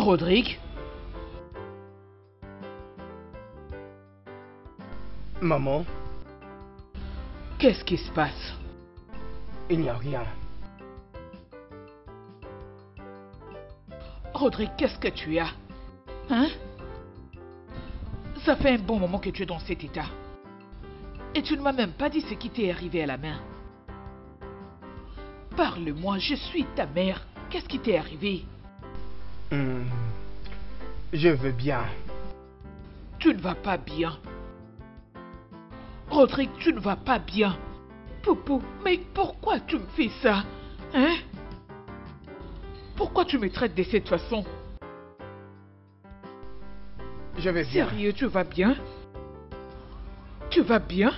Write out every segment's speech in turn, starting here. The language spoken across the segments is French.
Rodrigue? Maman, Qu'est-ce qui se passe? il n'y a rien. Rodrigue, qu'est-ce que tu as? Hein? Ça fait un bon moment que tu es dans cet état. Et tu ne m'as même pas dit ce qui t'est arrivé à la main. Parle-moi, je suis ta mère. Qu'est-ce qui t'est arrivé? Je veux bien. Tu ne vas pas bien. Rodrigue, tu ne vas pas bien. Poupou, mais pourquoi tu me fais ça? Hein? Pourquoi tu me traites de cette façon? Je vais bien. Sérieux, tu vas bien? Tu vas bien?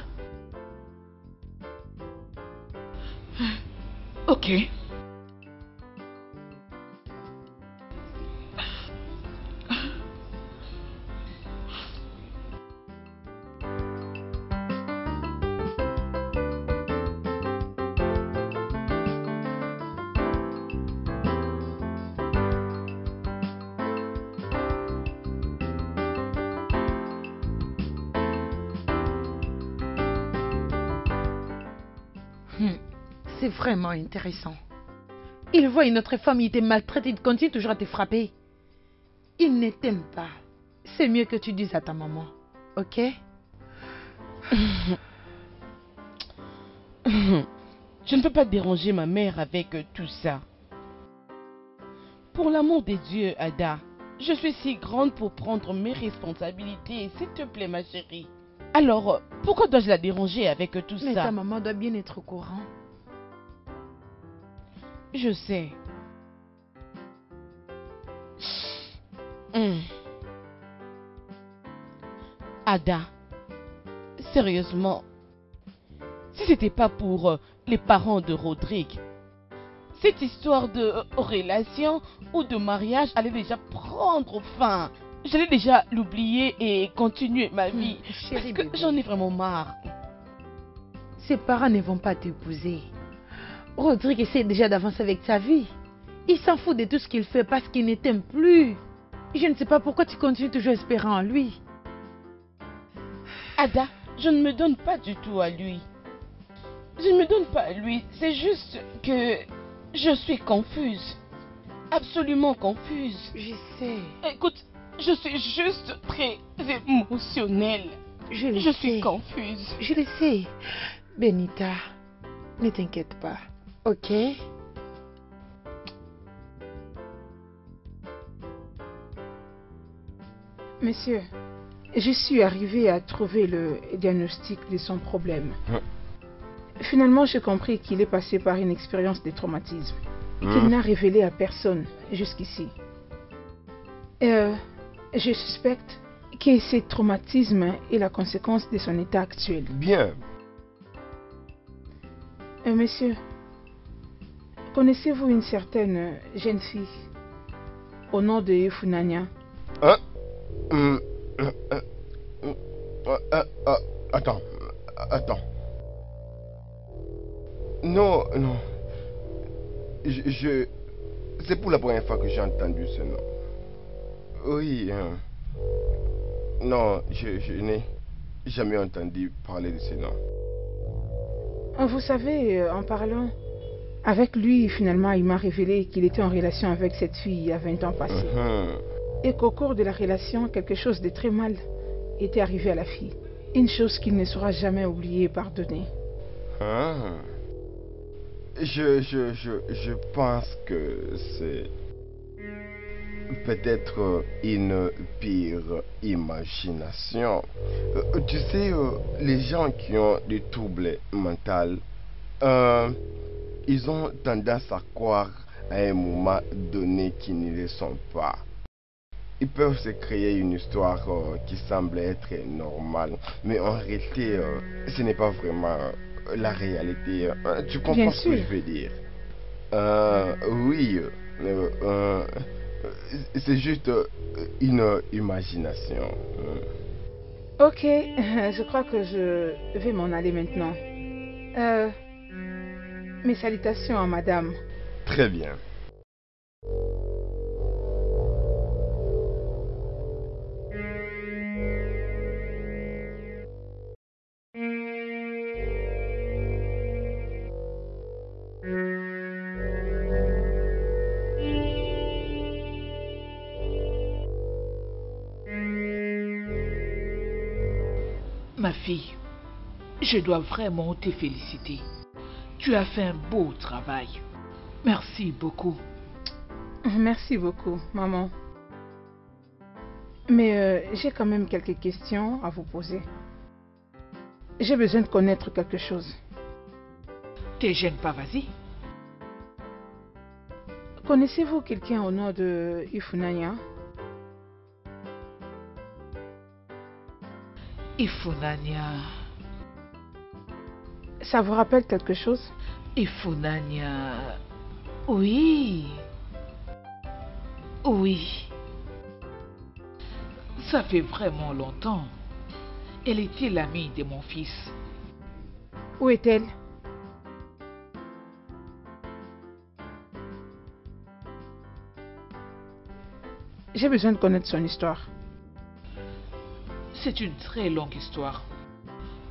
Ok. C'est vraiment intéressant. Il voit une autre femme, il te maltraite, il continue toujours à te frapper. Il ne t'aime pas. C'est mieux que tu dises à ta maman, ok? Je ne peux pas déranger ma mère avec tout ça. Pour l'amour de Dieu, Ada, je suis si grande pour prendre mes responsabilités, s'il te plaît, ma chérie. Alors, pourquoi dois-je la déranger avec tout Mais ça? ta maman doit bien être au courant. Je sais. Ada, sérieusement, si c'était pas pour les parents de Rodrigue, cette histoire de relation ou de mariage allait déjà prendre fin. J'allais déjà l'oublier et continuer ma vie. Chérie Parce que bébé, j'en ai vraiment marre. ses parents ne vont pas t'épouser. Rodrigue essaie déjà d'avancer avec sa vie. Il s'en fout de tout ce qu'il fait parce qu'il ne t'aime plus. Je ne sais pas pourquoi tu continues toujours espérant en lui. Ada, je ne me donne pas du tout à lui. Je ne me donne pas à lui. C'est juste que je suis confuse. Absolument confuse. Je sais. Écoute, je suis juste très émotionnelle. Je suis confuse. Je le sais. Benita, ne t'inquiète pas. Ok? Monsieur, je suis arrivée à trouver le diagnostic de son problème. Finalement, j'ai compris qu'il est passé par une expérience de traumatisme et qu'il n'a révélé à personne jusqu'ici. Je suspecte que ce traumatisme est la conséquence de son état actuel. Bien. Monsieur, connaissez-vous une certaine jeune fille au nom de Funanya? Hein? Attends. Non. C'est pour la première fois que j'ai entendu ce nom. Oui. Non, je n'ai jamais entendu parler de ce nom. Vous savez, en parlant avec lui, finalement, il m'a révélé qu'il était en relation avec cette fille il y a 20 ans passés. Et qu'au cours de la relation, quelque chose de très mal était arrivé à la fille. Une chose qu'il ne saura jamais oublier et pardonner. Je pense que c'est peut-être une pire imagination. Tu sais, les gens qui ont des troubles mentaux, ils ont tendance à croire à un moment donné qu'ils ne le sont pas. Ils peuvent se créer une histoire qui semble être normale, mais en réalité, ce n'est pas vraiment la réalité. Tu comprends ce que je veux dire? Oui, c'est juste une imagination. Ok, je crois que je vais m'en aller maintenant. Mes salutations à madame. Très bien. Ma fille, je dois vraiment te féliciter. Tu as fait un beau travail. Merci beaucoup. Merci beaucoup, maman. Mais j'ai quand même quelques questions à vous poser. J'ai besoin de connaître quelque chose. Te gêne pas, vas-y. Connaissez-vous quelqu'un au nom de Ifunanya? Ifunanya. Ça vous rappelle quelque chose? Ifunanya. Oui. Oui. Ça fait vraiment longtemps. Elle était l'amie de mon fils. Où est-elle? J'ai besoin de connaître son histoire. C'est une très longue histoire.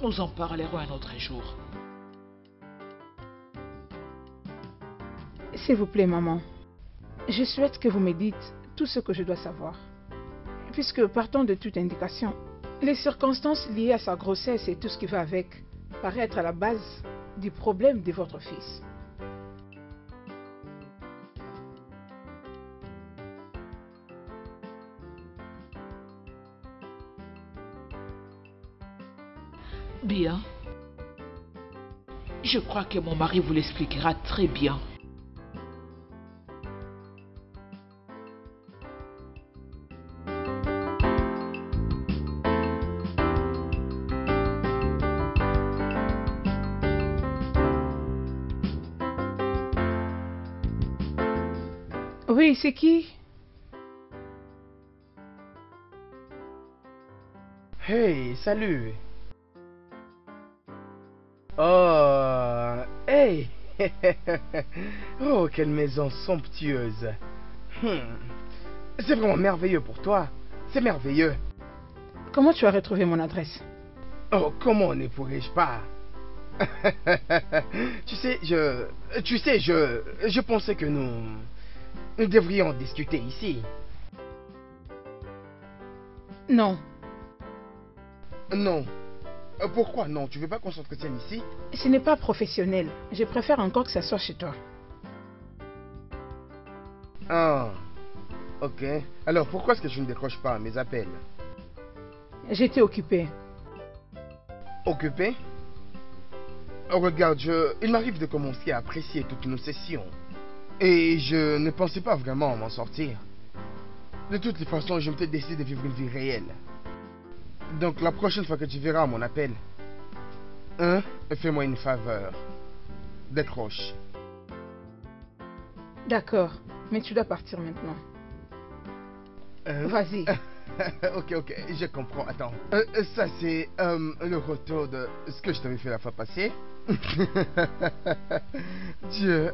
Nous en parlerons un autre jour. S'il vous plaît, maman. Je souhaite que vous me dites tout ce que je dois savoir. Puisque, partant de toute indication, les circonstances liées à sa grossesse et tout ce qui va avec paraissent être à la base du problème de votre fils. Bien. Je crois que mon mari vous l'expliquera très bien. Oui, c'est qui? Hey, salut. Oh, hey. Oh, quelle maison somptueuse. C'est vraiment merveilleux pour toi. C'est merveilleux. Comment tu as retrouvé mon adresse? Oh, comment ne pourrais-je pas? Tu sais, je pensais que nous devrions discuter ici. Non. Non. Pourquoi non? Tu veux pas qu'on s'entretienne ici? Ce n'est pas professionnel. Je préfère encore que ça soit chez toi. Ah, ok. Alors pourquoi est-ce que tu ne décroches pas mes appels? J'étais occupée. Occupé? Oh, regarde, il m'arrive de commencer à apprécier toutes nos sessions. Et je ne pensais pas vraiment m'en sortir. De toutes les façons, je m'étais décidé de vivre une vie réelle. Donc la prochaine fois que tu verras mon appel, fais-moi une faveur. Décroche. D'accord, mais tu dois partir maintenant. Vas-y. Ok, je comprends. Attends. Ça c'est le retour de ce que je t'avais fait la fois passée. Dieu,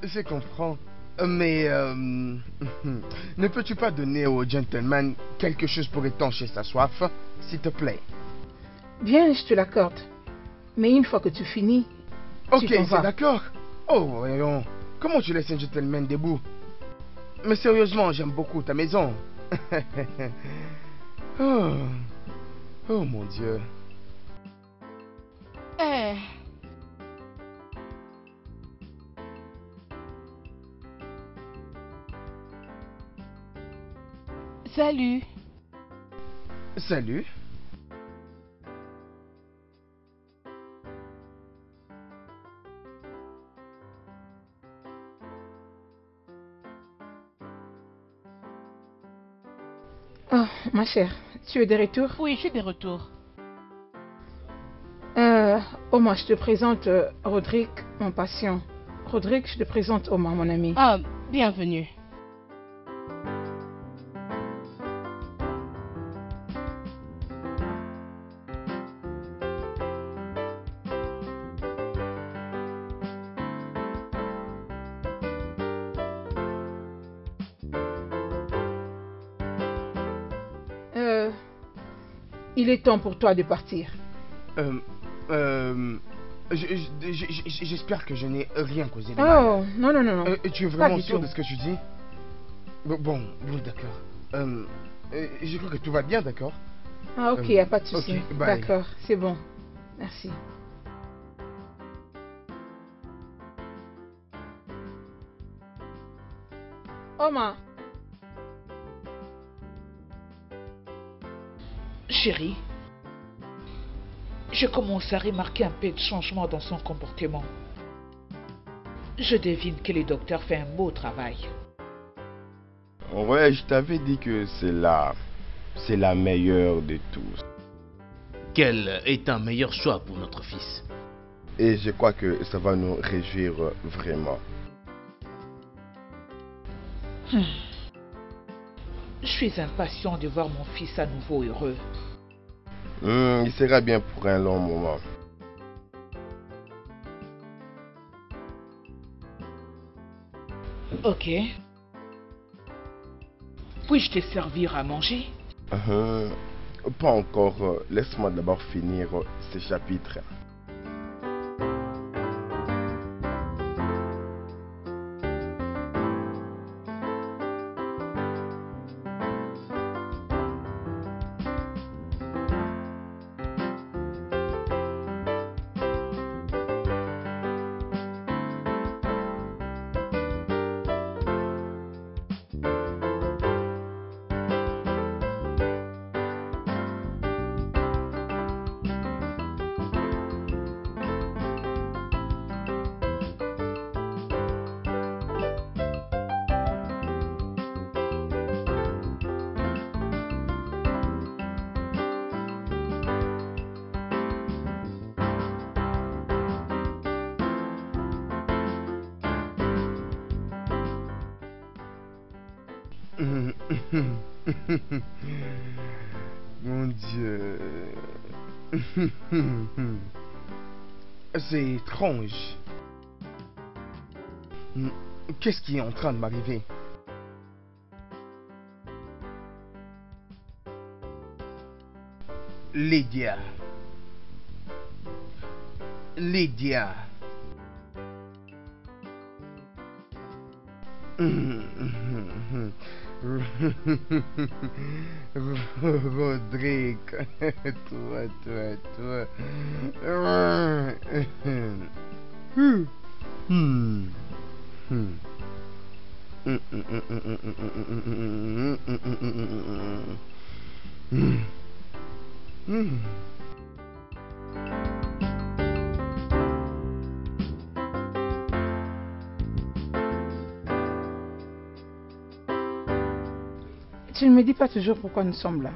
je comprends. Mais ne peux-tu pas donner au gentleman quelque chose pour étancher sa soif, s'il te plaît? Bien, je te l'accorde. Mais une fois que tu finis, ok, tu t'en vas. c'est d'accord. Oh, voyons. Comment tu laisses un gentleman debout? Mais sérieusement, j'aime beaucoup ta maison. Oh mon Dieu. Salut. Salut. Oh, ma chère, tu es de retour? Oui, je suis de retour. Oma, je te présente Rodrigue, mon patient. Rodrigue, je te présente Oma, mon ami. Ah, bienvenue. Il est temps pour toi de partir. J'espère que je n'ai rien causé de mal. Oh, non. Tu es vraiment sûr de ce que tu dis? Bon, d'accord. Je crois que tout va bien, d'accord? Ah ok, y a pas de souci. Ok, bye. D'accord, c'est bon. Merci. Oma, Chérie, je commence à remarquer un peu de changement dans son comportement. Je devine que le docteur fait un beau travail. Ouais, je t'avais dit que c'est la meilleure de tous. Quel est un meilleur choix pour notre fils? Et je crois que ça va nous réjouir vraiment. Je suis impatient de voir mon fils à nouveau heureux. Il sera bien pour un long moment. Ok. Puis-je te servir à manger? Pas encore. Laisse-moi d'abord finir ce chapitre. Mon Dieu. C'est étrange. Qu'est-ce qui est en train de m'arriver? Lydia. Lydia. Rodrigue, toi. tu ne me dis pas toujours pourquoi nous sommes là.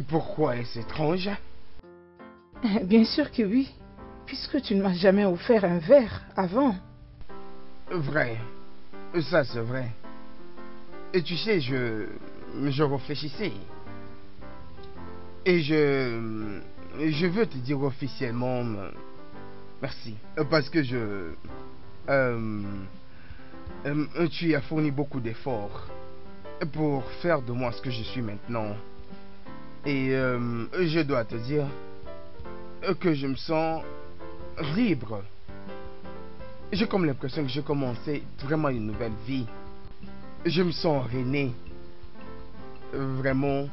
Pourquoi est-ce étrange? Bien sûr que oui, puisque tu ne m'as jamais offert un verre avant. Vrai. Ça, c'est vrai. Et tu sais, je réfléchissais. Et je veux te dire officiellement merci. Parce que tu as fourni beaucoup d'efforts pour faire de moi ce que je suis maintenant. Et je dois te dire que je me sens libre. J'ai comme l'impression que j'ai commencé vraiment une nouvelle vie. Je me sens rené. Vraiment,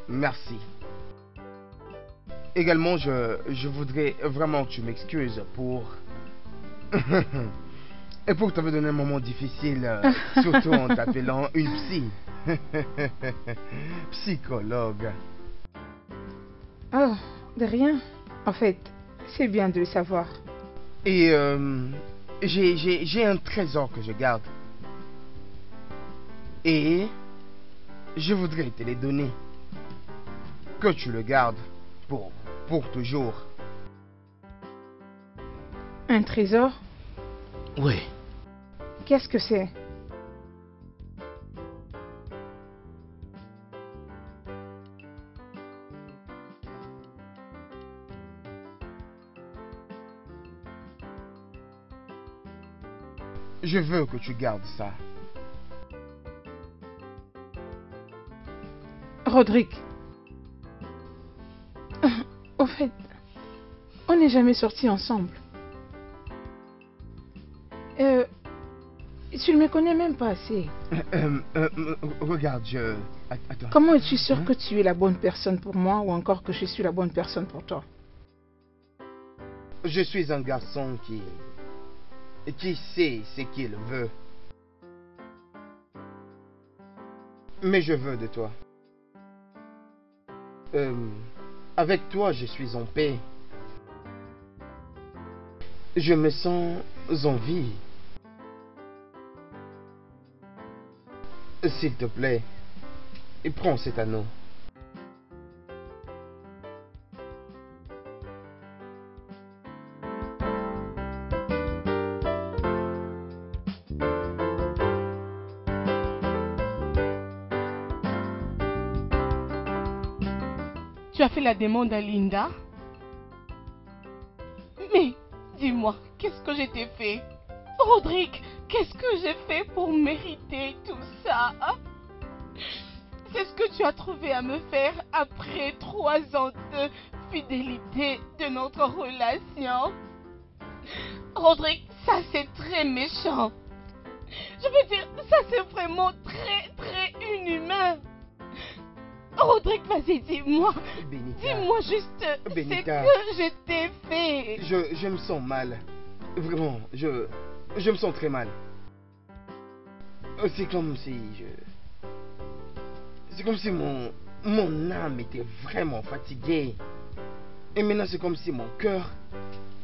merci. Également, je voudrais vraiment que tu m'excuses pour... Et pour t'avoir donné un moment difficile, surtout en t'appelant une psy. Psychologue. Oh, de rien. En fait, c'est bien de le savoir. Et j'ai un trésor que je garde. Et je voudrais te le donner. Que tu le gardes pour toujours. Un trésor? Oui. Qu'est-ce que c'est? Je veux que tu gardes ça. Rodrigue. Au fait, on n'est jamais sortis ensemble. Tu ne me connais même pas assez. Regarde, Attends. Comment es-tu sûr que tu es la bonne personne pour moi ou encore que je suis la bonne personne pour toi? Je suis un garçon qui sait ce qu'il veut. Mais je veux de toi. Avec toi, je suis en paix. Je me sens en vie. S'il te plaît, prends cet anneau. Tu as fait la demande à Linda? Mais dis-moi, qu'est-ce que j'ai fait? Rodrigue, qu'est-ce que j'ai fait pour mériter tout ça? C'est ce que tu as trouvé à me faire après 3 ans de fidélité de notre relation? Rodrigue, ça c'est très méchant. Je veux dire, ça c'est vraiment très inhumain. Rodrigue, vas-y, dis-moi. Dis-moi juste ce que je t'ai fait. Je me sens mal. Vraiment, je me sens très mal. C'est comme si C'est comme si mon âme était vraiment fatiguée. Et maintenant, c'est comme si mon cœur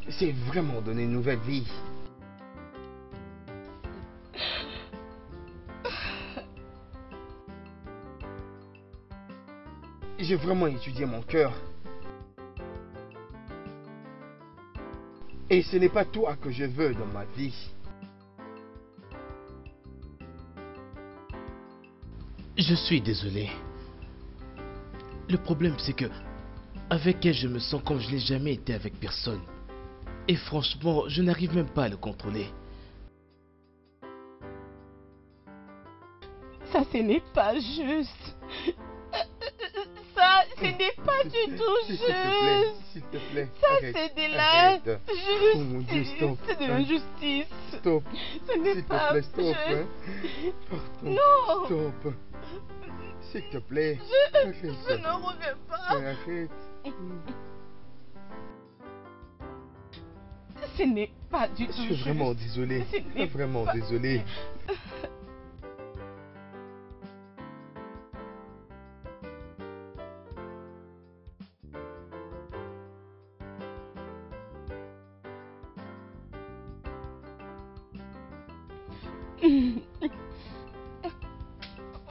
s'est vraiment donné une nouvelle vie. J'ai vraiment étudié mon cœur. Et ce n'est pas toi que je veux dans ma vie. Je suis désolé. Le problème, c'est que avec elle, je me sens comme je n'ai jamais été avec personne. Et franchement, je n'arrive même pas à le contrôler. Ça, ce n'est pas juste. Ça, ce n'est pas du tout juste. S'il te plaît. Ça, c'est de la justice. Oh mon Dieu, stop. C'est de l'injustice. Stop. Ce n'est pas S'il te plaît, stop. juste. Pardon. Non. Stop. S'il te plaît. Je ne reviens pas. Arrête. Ce n'est pas du tout Je suis juste. vraiment désolé. Ce n'est Vraiment pas- désolé.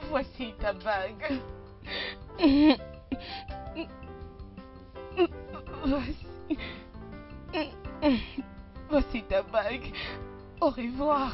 Voici ta bague. Voici ta bague. Au revoir.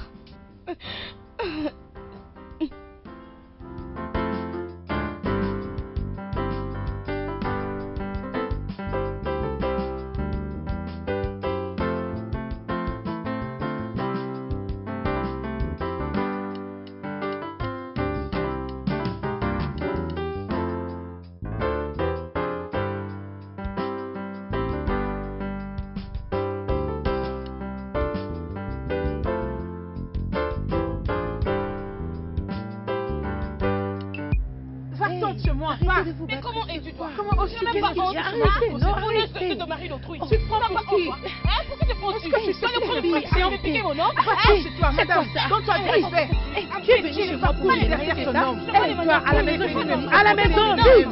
Va-t'en de chez moi, va. Mais comment es-tu toi? Comment oses-tu? Tu n'as pas honte? Arrêtez, non, arrêtez. C'est de mari d'autrui. Tu te prends pour qui? Pourquoi tu prends Est-ce que je suis le premier fille? fraction, Arrêtez. piquer mon nom? Assieds-toi, madame. Donne-toi du respect. Tu es venu chez moi pour Pas m'aider, derrière c'est ton ça? homme. Eh, toi, à la maison, à la maison, vite.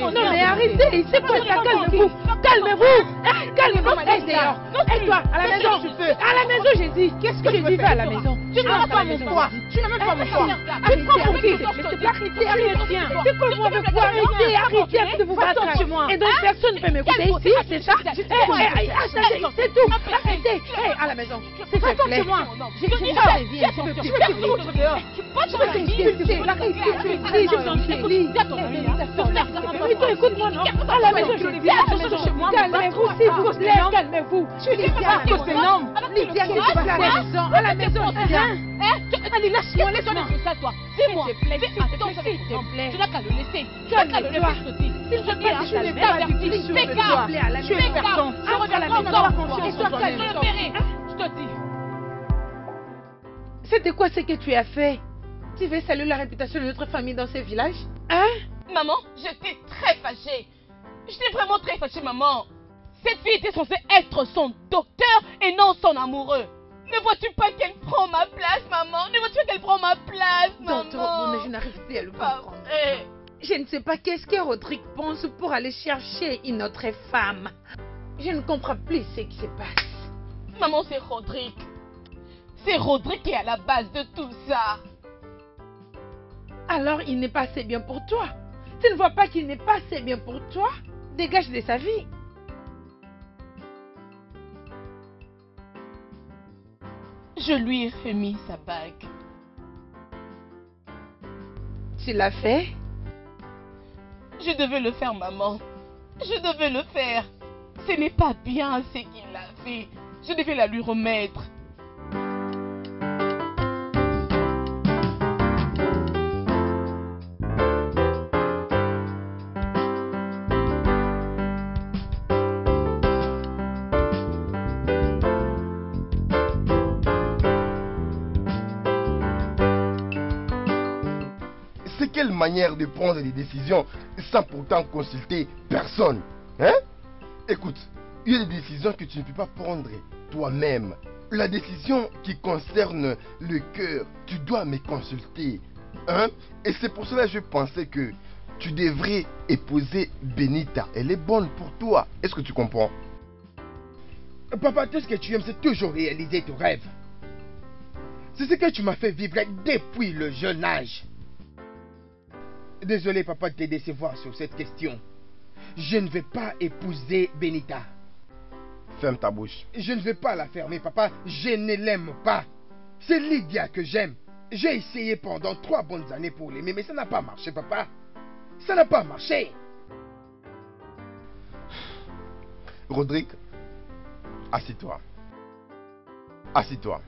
Non, mais arrêtez, c'est quoi ça? Calmez-vous, calmez-vous, calmez-vous, reste dehors. Et toi, à la maison, à la maison, j'ai dit. Qu'est-ce que j'ai dit à la maison? Tu n'as pas mon poids. Tu n'as même pas mon poids. Tu te prends pour qui? Arrêtez, arrêtez. C'est quoi vous avec vous? Arrêtez, arrêtez de vous battre. Va-t'en de chez moi. Et donc personne ne peut m'écouter ici, c'est ça? Attendez, c'est tout. Arrêtez. À la maison, s'il te plaît. Je reviens, s'il te plaît. Mais toi, écoute-moi, non? À la maison, je dis, à la maison, calmez-vous, s'il vous plaît, calmez-vous. Lydia, c'est un homme. Lydia, qu'est-ce qui se passe à la maison? À la maison, allez, laisse-moi, laisse-moi. Dis-moi, S'il te plaît, fais attention s'il te plaît. Tu n'as qu'à le laisser. Tu n'as qu'à le laisser, je te dis. S'il te plaît, Je je l'ai ne t'averti. pas du tout Fais sûr de gaffe. toi. À la Tu es maison. personne. Je reviendrai à la encore maison. une fois. Et toi, Je le verrai. Je te dis. C'était quoi ce que tu as fait? Tu veux saluer la réputation de notre famille dans ce village? Hein? Maman, j'étais très fâchée. J'étais vraiment très fâchée, maman. Cette fille était censée être son docteur et non son amoureux. Ne vois-tu pas qu'elle prend ma place, maman? Ne vois-tu pas qu'elle prend ma place, maman? Non, mais je n'arrive plus à le comprendre. Je ne sais pas qu'est-ce que Rodrigue pense pour aller chercher une autre femme. Je ne comprends plus ce qui se passe. Maman, c'est Rodrigue. C'est Rodrigue qui est à la base de tout ça. Alors il n'est pas assez bien pour toi? Tu ne vois pas qu'il n'est pas assez bien pour toi? Dégage de sa vie. Je lui ai remis sa bague. Tu l'as fait? Je devais le faire, maman. Je devais le faire. Ce n'est pas bien ce qu'il a fait. Je devais la lui remettre. C'est quelle manière de prendre des décisions sans pourtant consulter personne, hein? Écoute, il y a des décisions que tu ne peux pas prendre toi-même. La décision qui concerne le cœur, tu dois me consulter, hein? Et c'est pour cela que je pensais que tu devrais épouser Benita. Elle est bonne pour toi. Est-ce que tu comprends? Papa, tout ce que tu aimes, c'est toujours réaliser tes rêves. C'est ce que tu m'as fait vivre depuis le jeune âge. Désolé, papa, de te décevoir sur cette question. Je ne vais pas épouser Benita. Ferme ta bouche. Je ne vais pas la fermer, papa. Je ne l'aime pas. C'est Lydia que j'aime. J'ai essayé pendant 3 bonnes années pour l'aimer, mais ça n'a pas marché, papa. Ça n'a pas marché. Rodrigue, assis-toi. Assis-toi.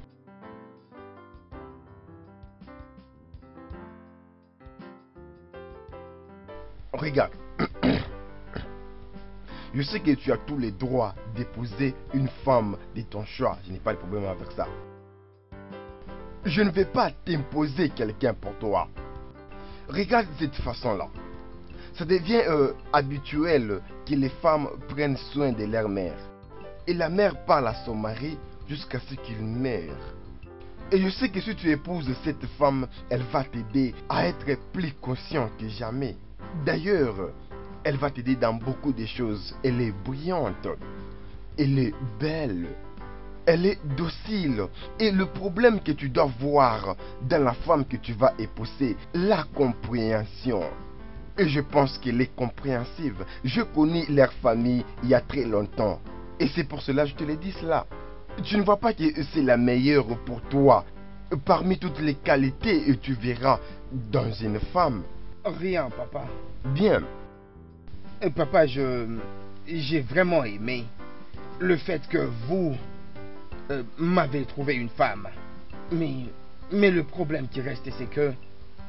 Regarde. Je sais que tu as tous les droits d'épouser une femme de ton choix. Je n'ai pas de problème avec ça. Je ne vais pas t'imposer quelqu'un pour toi. Regarde de cette façon-là. Ça devient habituel que les femmes prennent soin de leur mère. Et la mère parle à son mari jusqu'à ce qu'il meure. Et je sais que si tu épouses cette femme, elle va t'aider à être plus conscient que jamais. D'ailleurs, elle va t'aider dans beaucoup de choses. Elle est brillante. Elle est belle. Elle est docile. Et le problème que tu dois voir dans la femme que tu vas épouser, la compréhension. Et je pense qu'elle est compréhensive. Je connais leur famille il y a très longtemps. Et c'est pour cela que je te l'ai dit cela. Tu ne vois pas que c'est la meilleure pour toi. Parmi toutes les qualités que tu verras dans une femme. Rien, papa. Bien. Papa, j'ai vraiment aimé le fait que vous m'avez trouvé une femme. Mais le problème qui reste, c'est que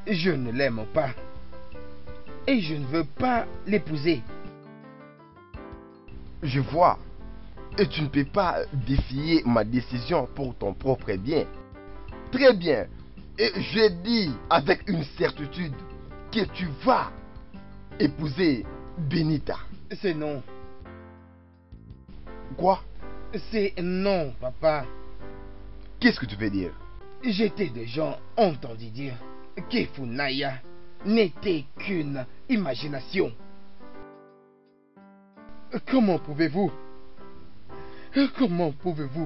je ne l'aime pas. Et je ne veux pas l'épouser. Je vois. Et tu ne peux pas défier ma décision pour ton propre bien. Très bien. Et je dis avec une certitude que tu vas épouser Benita. C'est non. Quoi? C'est non, papa. Qu'est-ce que tu veux dire? J'étais déjà entendu dire que Funaya n'était qu'une imagination. Comment pouvez-vous,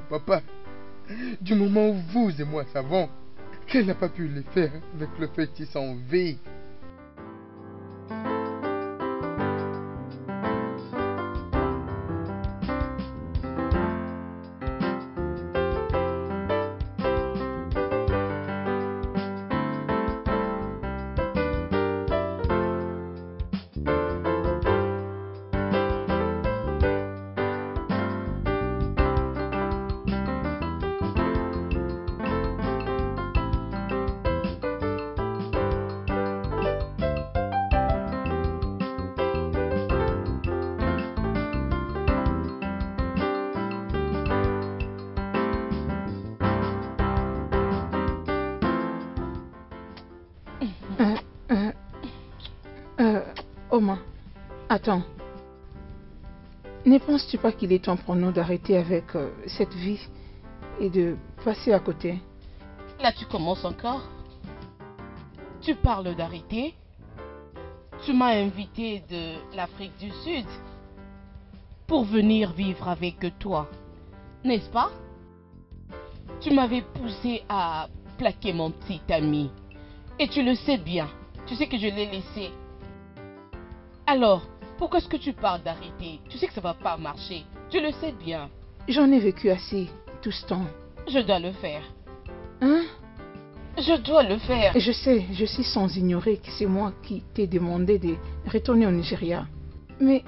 papa, du moment où vous et moi savons qu'elle n'a pas pu le faire avec le fœtus en vie? Oma, attends. Ne penses-tu pas qu'il est temps pour nous d'arrêter avec cette vie et de passer à côté? Là, tu commences encore. Tu parles d'arrêter. Tu m'as invité de l'Afrique du Sud pour venir vivre avec toi, n'est-ce pas? Tu m'avais poussé à plaquer mon petit ami. Et tu le sais bien. Tu sais que je l'ai laissé. Alors, pourquoi est-ce que tu parles d'arrêter? Tu sais que ça va pas marcher. Tu le sais bien. J'en ai vécu assez tout ce temps. Je dois le faire. Hein? Je dois le faire. Je sais sans ignorer que c'est moi qui t'ai demandé de retourner au Nigeria. Mais...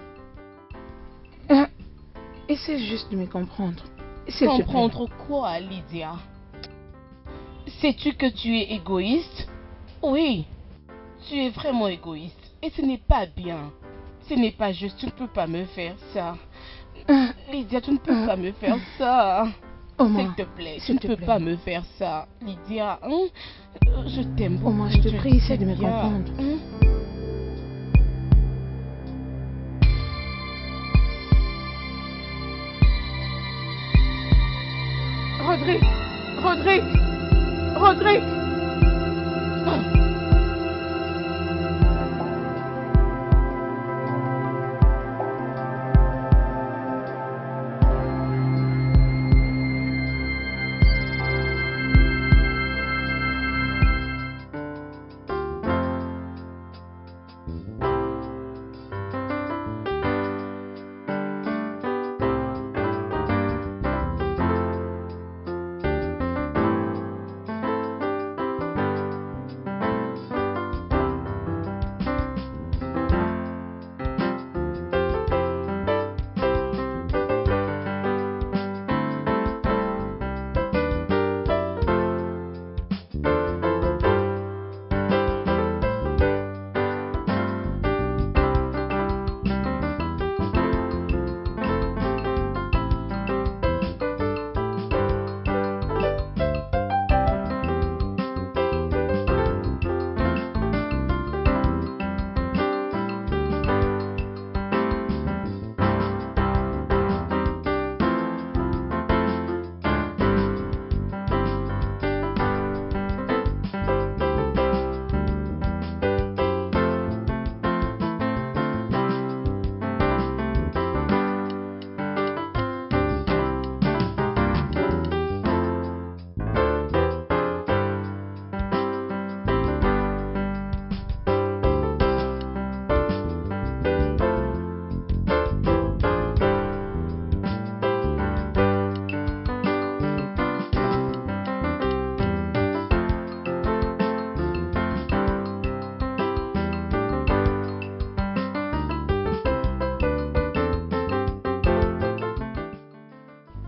essaie juste de me comprendre. Comprendre quoi, Lydia? Sais-tu que tu es égoïste? Oui, tu es vraiment égoïste. Et ce n'est pas bien. Ce n'est pas juste. Tu ne peux pas me faire ça. Lydia, tu ne peux pas me faire ça. S'il te plaît, tu ne peux pas me faire ça. Lydia, hein? Je t'aime beaucoup. Oma, je te prie, essaie de me comprendre. Rodrigue.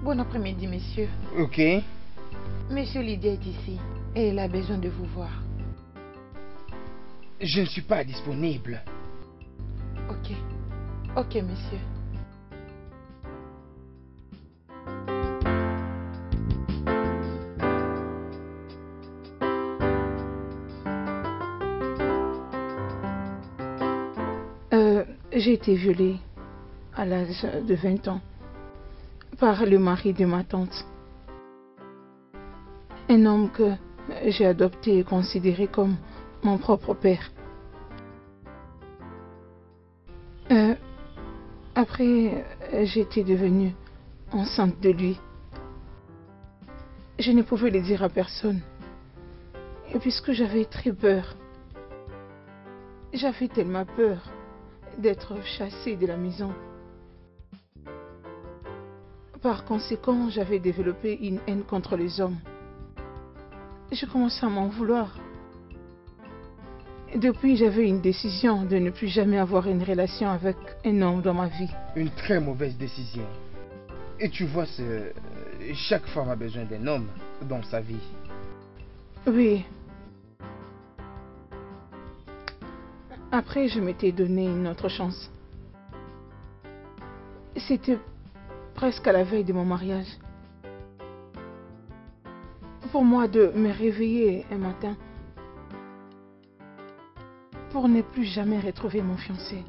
Bon après-midi, messieurs. Ok. Monsieur Lydia est ici et elle a besoin de vous voir. Je ne suis pas disponible. Ok, monsieur. J'ai été violée à l'âge de 20 ans par le mari de ma tante. Un homme que j'ai adopté et considéré comme mon propre père. Après, j'étais devenue enceinte de lui. Je ne pouvais le dire à personne. Et puisque j'avais très peur, j'avais tellement peur d'être chassée de la maison. Par conséquent, j'avais développé une haine contre les hommes. Je commençais à m'en vouloir. Depuis, j'avais une décision de ne plus jamais avoir une relation avec un homme dans ma vie. Une très mauvaise décision. Et tu vois, chaque femme a besoin d'un homme dans sa vie. Oui. Après, je m'étais donné une autre chance. C'était presque à la veille de mon mariage. Pour moi de me réveiller un matin pour ne plus jamais retrouver mon fiancé.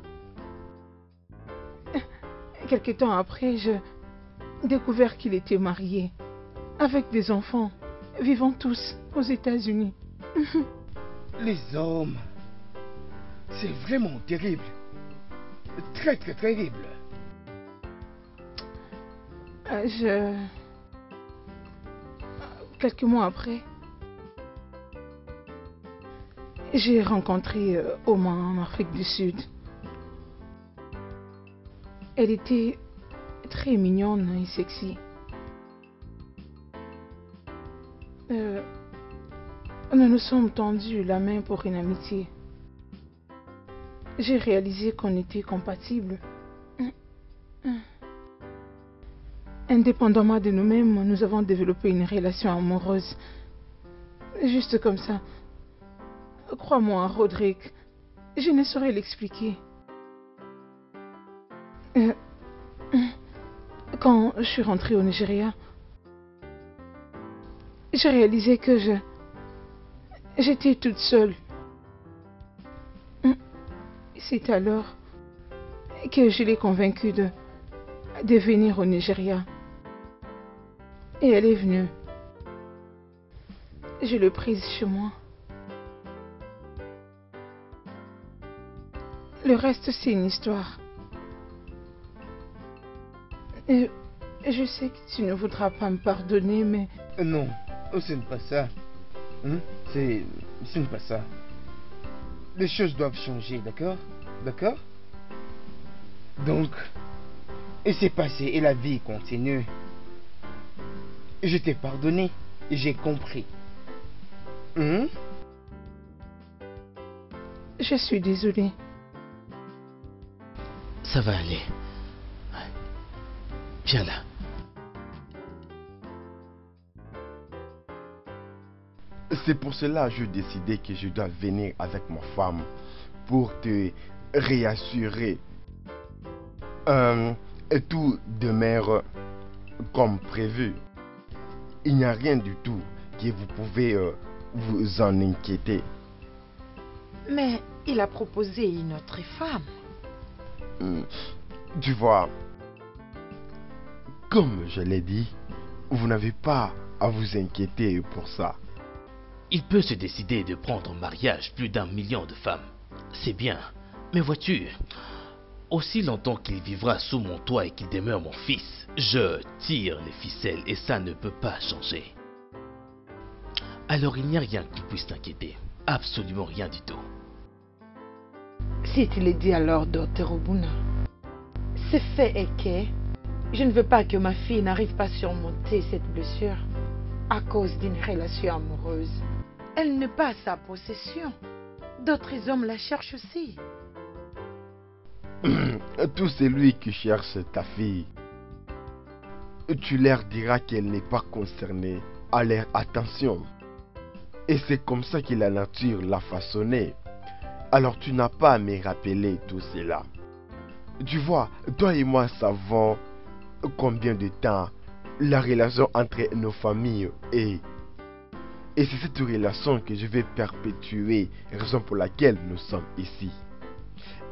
Quelque temps après, j'ai découvert qu'il était marié, avec des enfants, vivant tous aux États-Unis. Les hommes, c'est vraiment terrible. Très très terrible. Quelques mois après, j'ai rencontré Oma en Afrique du Sud. Elle était très mignonne et sexy. Nous nous sommes tendus la main pour une amitié. J'ai réalisé qu'on était compatibles. Indépendamment de nous-mêmes, nous avons développé une relation amoureuse. Juste comme ça. Crois-moi, Rodrigue, je ne saurais l'expliquer. Quand je suis rentrée au Nigeria, j'ai réalisé que j'étais toute seule. C'est alors que je l'ai convaincue de venir au Nigeria. Et elle est venue. Je l'ai prise chez moi. Le reste, c'est une histoire. Et je sais que tu ne voudras pas me pardonner, mais... Non, ce n'est pas ça. Ce n'est pas ça. Les choses doivent changer, d'accord? D'accord? Donc, et c'est passé et la vie continue. Je t'ai pardonné et j'ai compris. Je suis désolée. Ça va aller. Viens là. C'est pour cela que j'ai décidé que je dois venir avec ma femme pour te réassurer. Tout demeure comme prévu. Il n'y a rien du tout que vous pouvez vous en inquiéter. Mais il a proposé une autre femme. Tu vois, comme je l'ai dit, vous n'avez pas à vous inquiéter pour ça. Il peut se décider de prendre en mariage plus d'1 million de femmes. C'est bien. Mais vois-tu, aussi longtemps qu'il vivra sous mon toit et qu'il demeure mon fils, je tire les ficelles et ça ne peut pas changer. Alors il n'y a rien qui puisse t'inquiéter. Absolument rien du tout. Si tu le dis alors, Dr. Obuna, ce fait est que je ne veux pas que ma fille n'arrive pas à surmonter cette blessure à cause d'une relation amoureuse. Elle n'est pas à sa possession. D'autres hommes la cherchent aussi. Tout celui qui cherche ta fille, tu leur diras qu'elle n'est pas concernée à leur attention. Et c'est comme ça que la nature l'a façonnée. Alors tu n'as pas à me rappeler tout cela. Tu vois, toi et moi savons combien de temps la relation entre nos familles est. Et c'est cette relation que je vais perpétuer, raison pour laquelle nous sommes ici.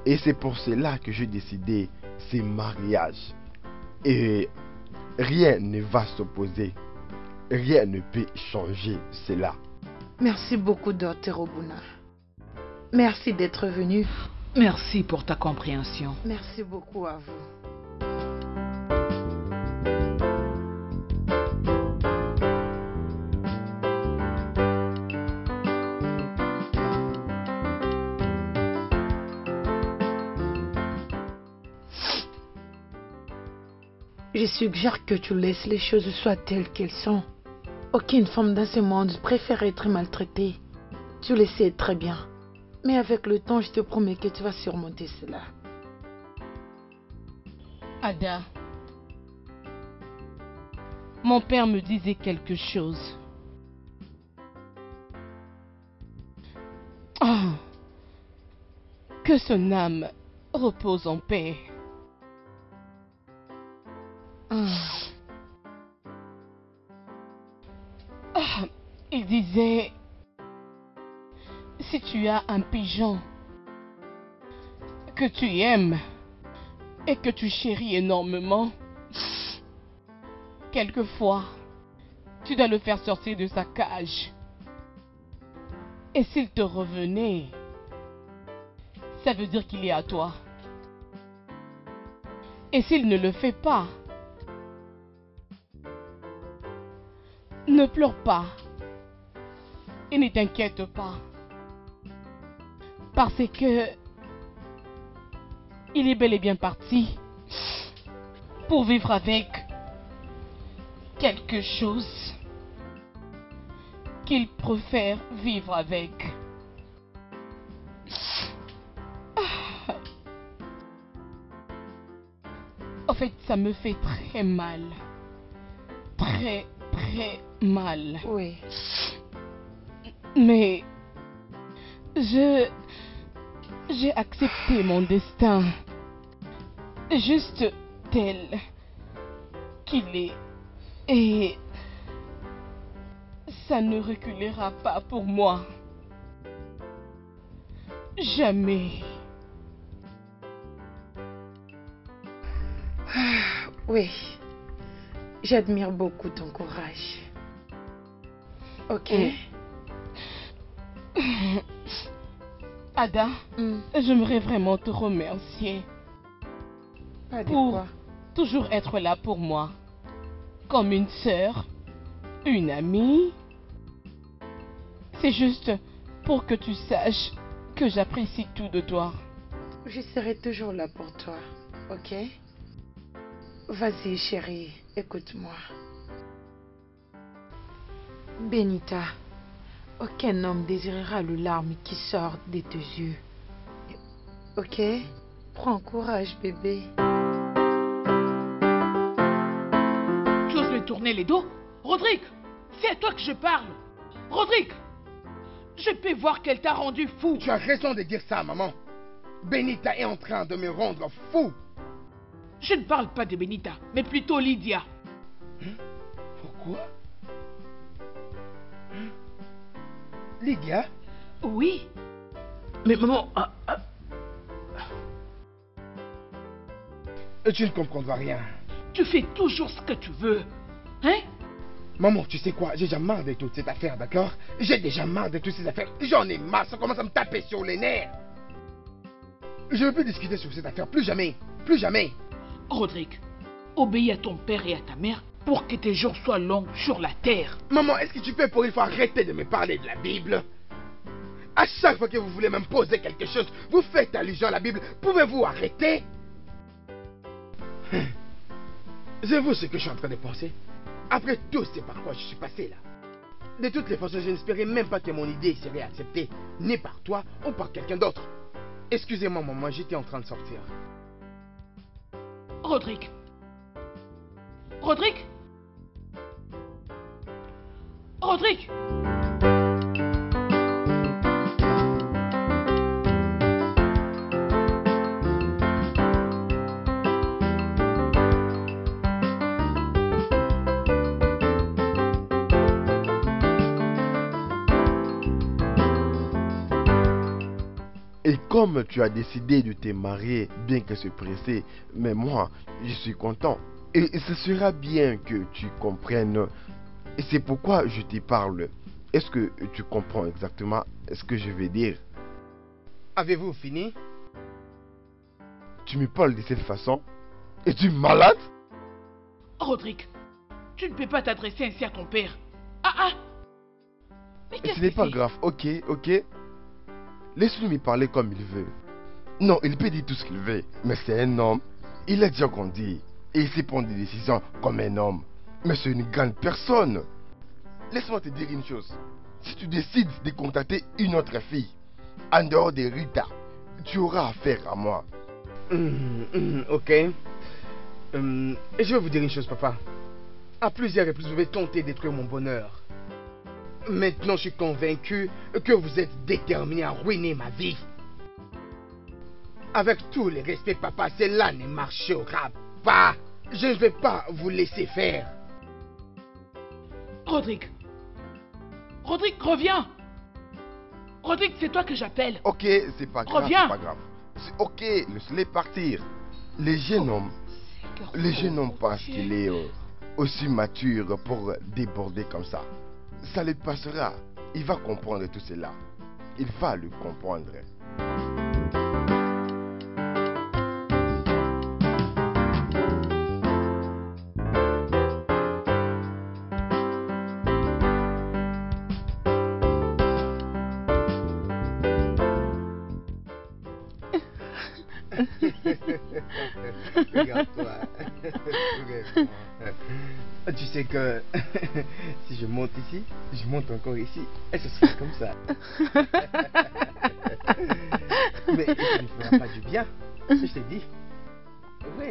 Et c'est pour cela que j'ai décidé ce mariage. Et rien ne va s'opposer. Rien ne peut changer cela. Merci beaucoup, Dr. Obuna. Merci d'être venu. Merci pour ta compréhension. Merci beaucoup à vous. Je suggère que tu laisses les choses soient telles qu'elles sont. Aucune femme dans ce monde préfère être maltraitée. Tu le sais très bien. Mais avec le temps, je te promets que tu vas surmonter cela. Ada, mon père me disait quelque chose. Oh, que son âme repose en paix. Il disait, si tu as un pigeon que tu aimes, et que tu chéris énormément, quelquefois, tu dois le faire sortir de sa cage. Et s'il te revenait, ça veut dire qu'il est à toi. Et s'il ne le fait pas, ne pleure pas et ne t'inquiète pas. Parce que il est bel et bien parti pour vivre avec quelque chose qu'il préfère vivre avec. En fait, ça me fait très mal. Très, très mal. Oui. Mais j'ai accepté mon destin juste tel qu'il est. Et ça ne reculera pas pour moi. Jamais. Oui. J'admire beaucoup ton courage. Ok. Ada, j'aimerais vraiment te remercier Pas de pour quoi. toujours être là pour moi. Comme une sœur, une amie. C'est juste pour que tu saches que j'apprécie tout de toi. Je serai toujours là pour toi. Ok? Vas-y, chérie, écoute-moi. Benita, aucun homme désirera le larme qui sort de tes yeux. Ok? Prends courage, bébé. Tu oses me tourner les dos? Rodrigue, c'est à toi que je parle. Rodrigue, je peux voir qu'elle t'a rendu fou. Tu as raison de dire ça, maman. Benita est en train de me rendre fou. Je ne parle pas de Benita, mais plutôt Lydia. Pourquoi? Lydia? Oui, Mais maman, Tu ne comprendras rien. tu fais toujours ce que tu veux. Hein? Maman, tu sais quoi? J'ai déjà marre de toute cette affaire, d'accord? J'ai déjà marre de toutes ces affaires. J'en ai marre, ça commence à me taper sur les nerfs. Je ne veux plus discuter sur cette affaire, plus jamais. Plus jamais. Rodrigue, obéis à ton père et à ta mère pour que tes jours soient longs sur la terre. Maman, est-ce que tu peux pour une fois arrêter de me parler de la Bible? À chaque fois que vous voulez m'imposer quelque chose, vous faites allusion à la Bible. Pouvez-vous arrêter? C'est vous ce que je suis en train de penser. Après tout, c'est par quoi je suis passé là. De toutes les façons, je n'espérais même pas que mon idée serait acceptée, ni par toi ou par quelqu'un d'autre. Excusez-moi, maman, j'étais en train de sortir. Rodrigue. Rodrigue? Rodrigue! Et comme tu as décidé de te marier, bien que c'est pressé, mais moi, je suis content. Et ce sera bien que tu comprennes. Et c'est pourquoi je te parle. Est-ce que tu comprends exactement ce que je veux dire? Avez-vous fini? Tu me parles de cette façon? Es-tu malade? Rodrigue, tu ne peux pas t'adresser ainsi à ton père. Ah! Mais qu'est-ce Ce n'est que pas c'est? grave, ok? Laisse-lui me parler comme il veut. Non, il peut dire tout ce qu'il veut, mais c'est un homme. Il a déjà grandi et il sait prendre des décisions comme un homme. Mais c'est une grande personne. Laisse-moi te dire une chose. Si tu décides de contacter une autre fille, en dehors de Rita, tu auras affaire à moi. Ok. Je vais vous dire une chose, papa. À plusieurs reprises, vous avez tenté de détruire mon bonheur. Maintenant, je suis convaincu que vous êtes déterminé à ruiner ma vie. Avec tout le respect, papa, cela ne marchera pas. Je ne vais pas vous laisser faire. Rodrigue. Rodrigue, reviens. Rodrigue, c'est toi que j'appelle. Ok, c'est pas grave, Reviens. c'est pas grave. C'est ok, laisse-les partir. Les jeunes hommes, pensent qu'il est aussi mature pour déborder comme ça. Ça lui passera. Il va comprendre tout cela. Il va le comprendre. Regarde-toi. Tu sais que si je monte ici, je monte encore ici, et ce sera comme ça. Mais ça ne fera pas du bien, je t'ai dit. Oui.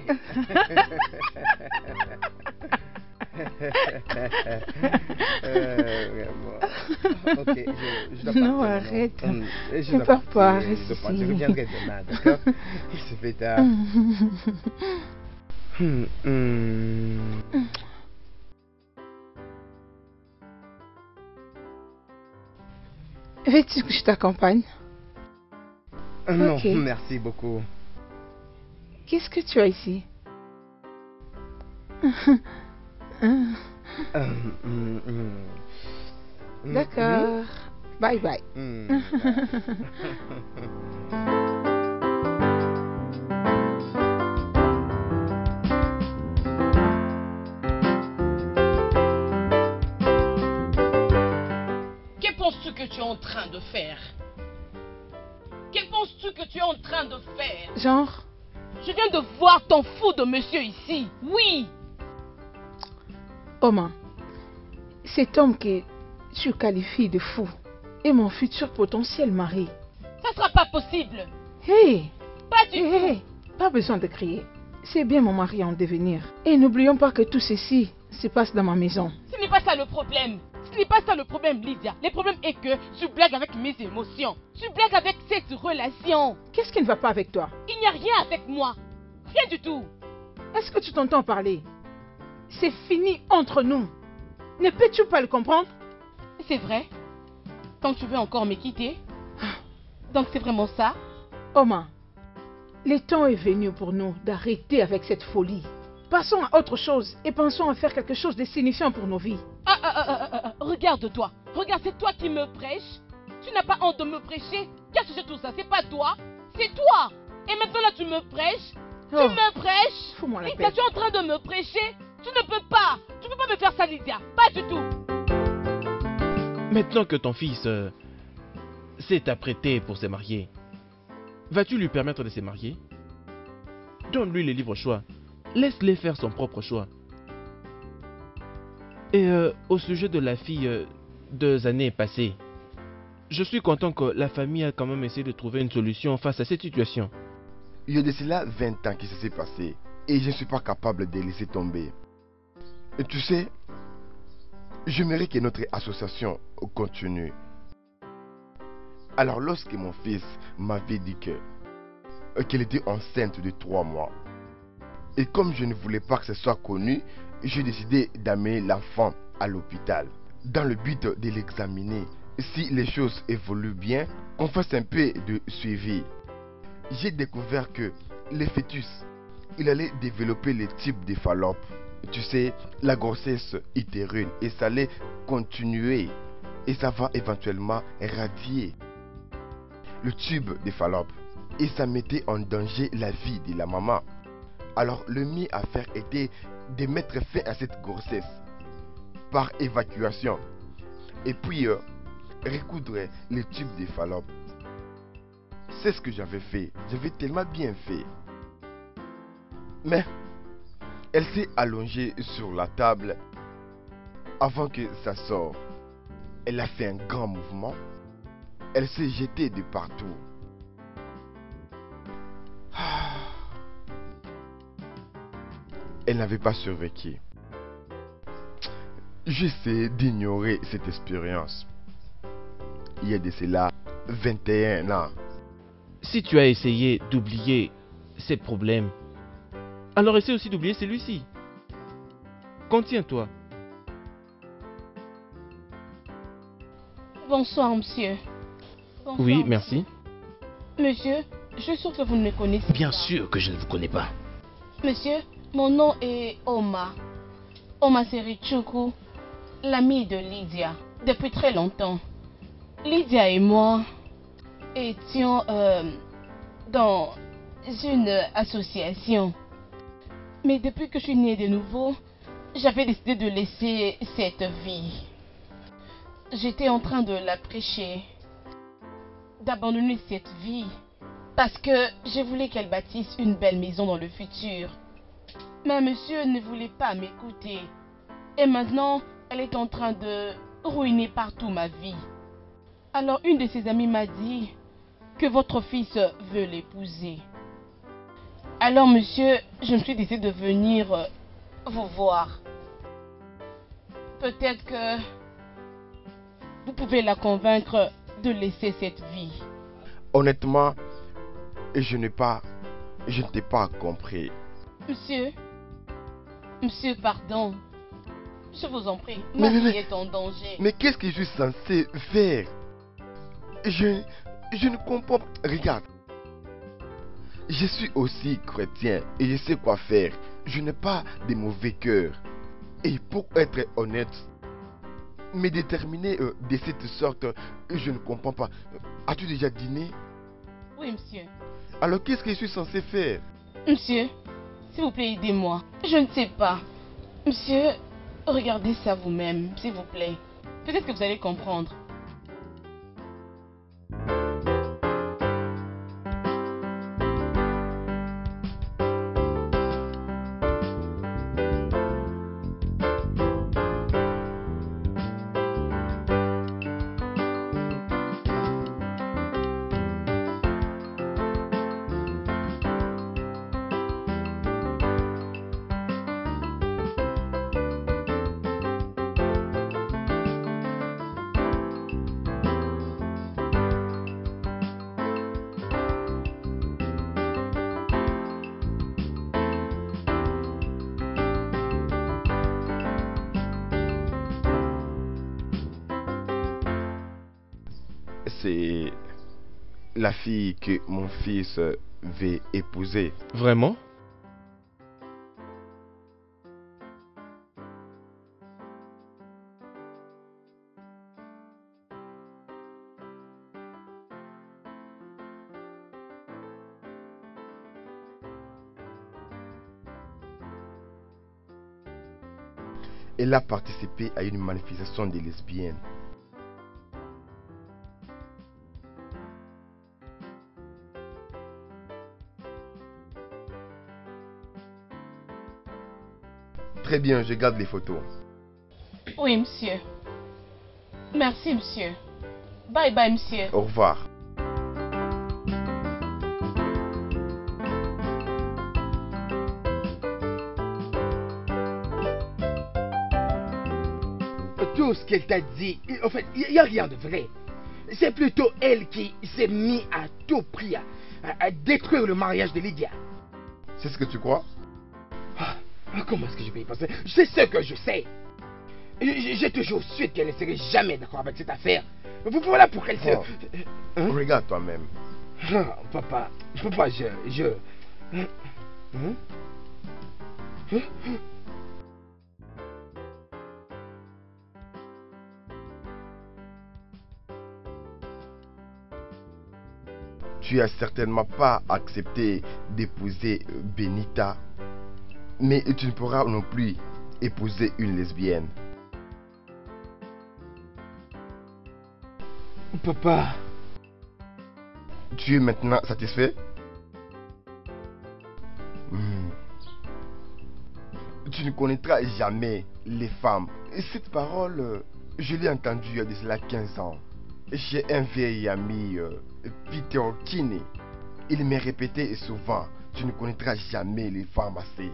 Vraiment. Ok, je dois Non, partir arrête. maintenant. Je Ne dois pars pas, partir, reste je dois partir. Je ici. reviendrai demain, d'accord? Il se fait tard. Veux-tu que je t'accompagne? Non, Ok. merci beaucoup. Qu'est-ce que tu as ici? D'accord. Bye bye. Que penses-tu que tu es en train de faire? Que penses-tu que tu es en train de faire? Genre, Je viens de voir ton fou de monsieur ici. Oui. Oma, cet homme que tu qualifies de fou est mon futur potentiel mari. Ça sera pas possible. Hé, Pas du tout. hé, pas besoin de crier. C'est bien mon mari en devenir. Et n'oublions pas que tout ceci se passe dans ma maison. Ce n'est pas ça le problème. Ce n'est pas ça le problème, Lydia. Le problème est que tu blagues avec mes émotions. Tu blagues avec cette relation. Qu'est-ce qui ne va pas avec toi? Il n'y a rien avec moi. Rien du tout. Est-ce que tu t'entends parler? C'est fini entre nous. Ne peux-tu pas le comprendre? C'est vrai. Donc tu veux encore me quitter? Donc c'est vraiment ça? Oma, le temps est venu pour nous d'arrêter avec cette folie. Passons à autre chose et pensons à faire quelque chose de signifiant pour nos vies. Regarde-toi. Regarde, c'est toi qui me prêches. Tu n'as pas honte de me prêcher. Qu'est-ce que c'est tout ça? C'est pas toi. C'est toi. Et maintenant là tu me prêches. Tu Oh, me prêches. fous-moi la Lydia, paix. tu es en train de me prêcher. Tu ne peux pas. Tu ne peux pas me faire ça, Lydia. Pas du tout. Maintenant que ton fils s'est apprêté pour se marier, vas-tu lui permettre de se marier? Donne-lui le libre choix. Laisse-le faire son propre choix. Et au sujet de la fille 2 années passées, je suis content que la famille a quand même essayé de trouver une solution face à cette situation. Il y a de cela 20 ans que ça s'est passé et je ne suis pas capable de laisser tomber. Et tu sais, j'aimerais que notre association continue. Alors lorsque mon fils m'avait dit qu'elle était enceinte de 3 mois, et comme je ne voulais pas que ce soit connu, j'ai décidé d'amener l'enfant à l'hôpital dans le but de l'examiner. Si les choses évoluent bien, qu'on fasse un peu de suivi. J'ai découvert que le fœtus, il allait développer le type de Fallope. Tu sais, la grossesse utérine, et ça allait continuer. Et ça va éventuellement radier le tube de Fallope. Et ça mettait en danger la vie de la maman. Alors le mieux à faire était de mettre fin à cette grossesse par évacuation. Et puis recoudre le tube de Fallope. C'est ce que j'avais fait. J'avais tellement bien fait. Mais elle s'est allongée sur la table avant que ça sorte. Elle a fait un grand mouvement. Elle s'est jetée de partout. Elle n'avait pas survécu. J'essaie d'ignorer cette expérience. Il y a de cela 21 ans. Si tu as essayé d'oublier ces problèmes, alors essaie aussi d'oublier celui-ci. Contiens-toi. Bonsoir, monsieur. Bonsoir, Oui, monsieur. merci. Monsieur, je suis sûr que vous ne me connaissez Bien pas. sûr que je ne vous connais pas. Monsieur, mon nom est Oma. Oma Serichukwu, l'amie de Lydia, depuis très longtemps. Lydia et moi étions dans une association. Mais depuis que je suis née de nouveau, j'avais décidé de laisser cette vie. J'étais en train de la prêcher, d'abandonner cette vie, parce que je voulais qu'elle bâtisse une belle maison dans le futur. Mais monsieur ne voulait pas m'écouter. Et maintenant, elle est en train de ruiner partout ma vie. Alors une de ses amies m'a dit que votre fils veut l'épouser. Alors monsieur, je me suis décidé de venir vous voir. Peut-être que vous pouvez la convaincre de laisser cette vie. Honnêtement, je ne t'ai pas compris. Monsieur, pardon. Je vous en prie, ma Mais- vie est en danger. Mais qu'est-ce que je suis censé faire? Je ne comprends pas. Regarde. Je suis aussi chrétien et je sais quoi faire. Je n'ai pas de mauvais cœur. Et pour être honnête, me déterminer de cette sorte, je ne comprends pas. As-tu déjà dîné? Oui, monsieur. Alors qu'est-ce que je suis censé faire? Monsieur, s'il vous plaît, aidez-moi. Je ne sais pas. Monsieur, regardez ça vous-même, s'il vous plaît. Peut-être que vous allez comprendre. C'est la fille que mon fils veut épouser. Vraiment? Elle a participé à une manifestation des lesbiennes. Très bien, je garde les photos. Oui, monsieur. Merci, monsieur. Bye bye, monsieur. Au revoir. Tout ce qu'elle t'a dit, en fait, il n'y a rien de vrai. C'est plutôt elle qui s'est mise à tout prix à détruire le mariage de Lydia. C'est ce que tu crois? Comment est-ce que je vais y penser? C'est ce que je sais. J'ai toujours su qu'elle ne serait jamais d'accord avec cette affaire. Voilà pour qu'elle se... Oh. Regarde toi-même. Papa, Hein? Tu as certainement pas accepté d'épouser Benita, mais tu ne pourras non plus épouser une lesbienne. Papa, Tu es maintenant satisfait? Tu ne connaîtras jamais les femmes. Et cette parole, je l'ai entendue il y a de cela 15 ans. J'ai un vieil ami, Peter Kinney. Il m'a répété souvent, tu ne connaîtras jamais les femmes assez.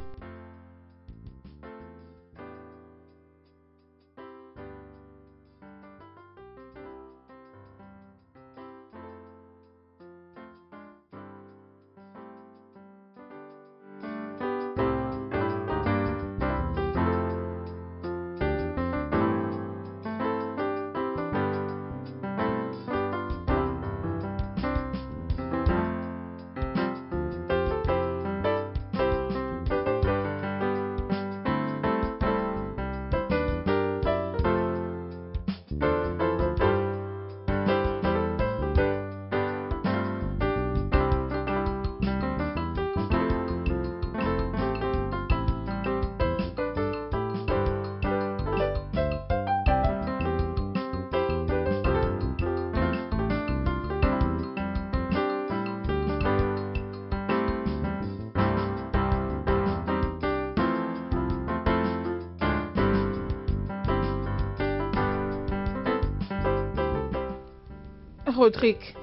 Rodrigue,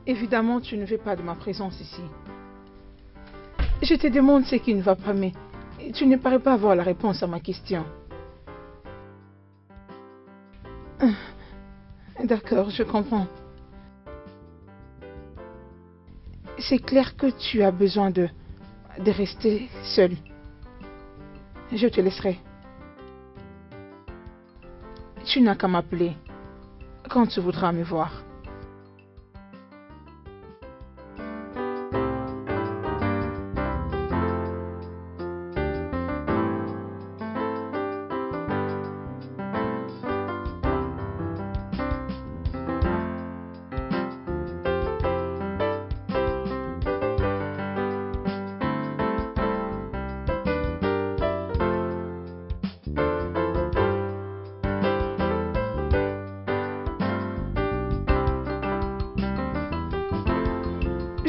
évidemment, tu ne veux pas de ma présence ici. Je te demande ce qui ne va pas, mais tu ne parais pas avoir la réponse à ma question. D'accord, je comprends. C'est clair que tu as besoin de rester seul. Je te laisserai. Tu n'as qu'à m'appeler quand tu voudras me voir.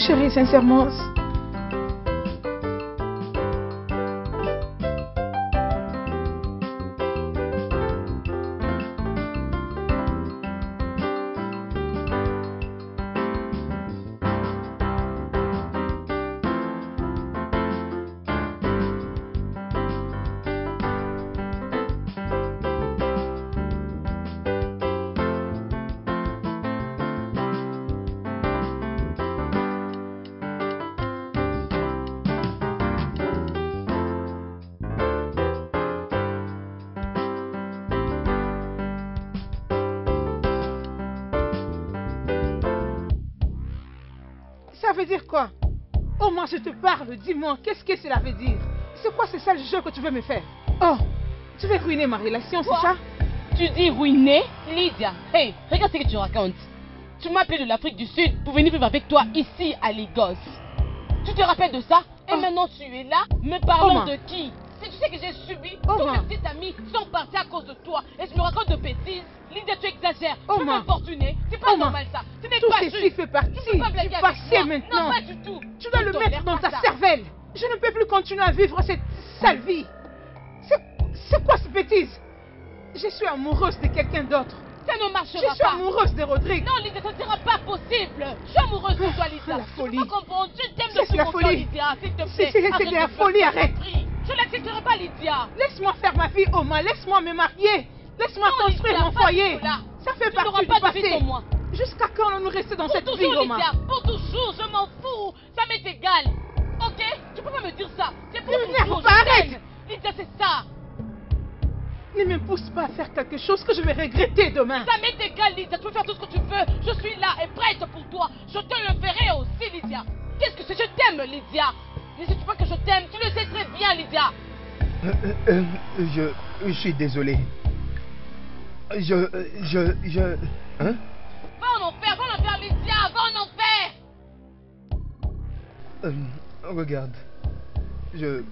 Chérie, sincèrement... Ça veut dire quoi? Oh, moi je te parle, dis-moi, qu'est-ce que cela veut dire? C'est quoi ce sale jeu que tu veux me faire? Oh, tu veux ruiner ma relation, c'est ça? Tu dis ruiner? Lydia, hey, regarde ce que tu racontes. Tu m'as appelé de l'Afrique du Sud pour venir vivre avec toi ici à Lagos. Tu te rappelles de ça? Et maintenant tu es là, me parlant de qui? Si tu sais que j'ai subi, tous mes petits amis sont partis à cause de toi. Et tu me racontes de bêtises. Lydia, tu exagères. Tu veux m'importuner. C'est pas normal ça. Ce n'est pas juste. Tout ceci fait partie du passé maintenant. Non, pas du tout. Tu dois le mettre dans ta cervelle. Je ne peux plus continuer à vivre cette sale vie. C'est quoi cette bêtise? Je suis amoureuse de quelqu'un d'autre. Ça ne marchera pas. Je suis amoureuse de Rodrigue. Non, Lydia, ça ne sera pas possible. Je suis amoureuse de toi, Lydia. La folie. Tu peux comprendre. Je t'aime depuis la mon folie. cœur, Lydia. S'il te plaît. C'est de la folie, arrête. Je n'accepterai pas, Lydia. Laisse-moi faire ma vie, Oma. Laisse-moi me marier. Laisse-moi construire mon foyer. Ça fait partie du passé. Jusqu'à quand allons-nous rester dans cette vie, Oma? Lydia, pour toujours, je m'en fous. Ça m'est égal. Ok? Tu peux pas me dire ça. C'est pour toujours. Arrête. Lydia, c'est ça. Ne me pousse pas à faire quelque chose que je vais regretter demain. Ça m'est égal, Lydia. Tu peux faire tout ce que tu veux. Je suis là et prête pour toi. Je te le ferai aussi, Lydia. Qu'est-ce que c'est? Je t'aime, Lydia. Ne sais-tu pas que je t'aime? Tu le sais très bien, Lydia. Je suis désolé. Hein? Va en enfer, Lydia. Va en enfer. Regarde. Je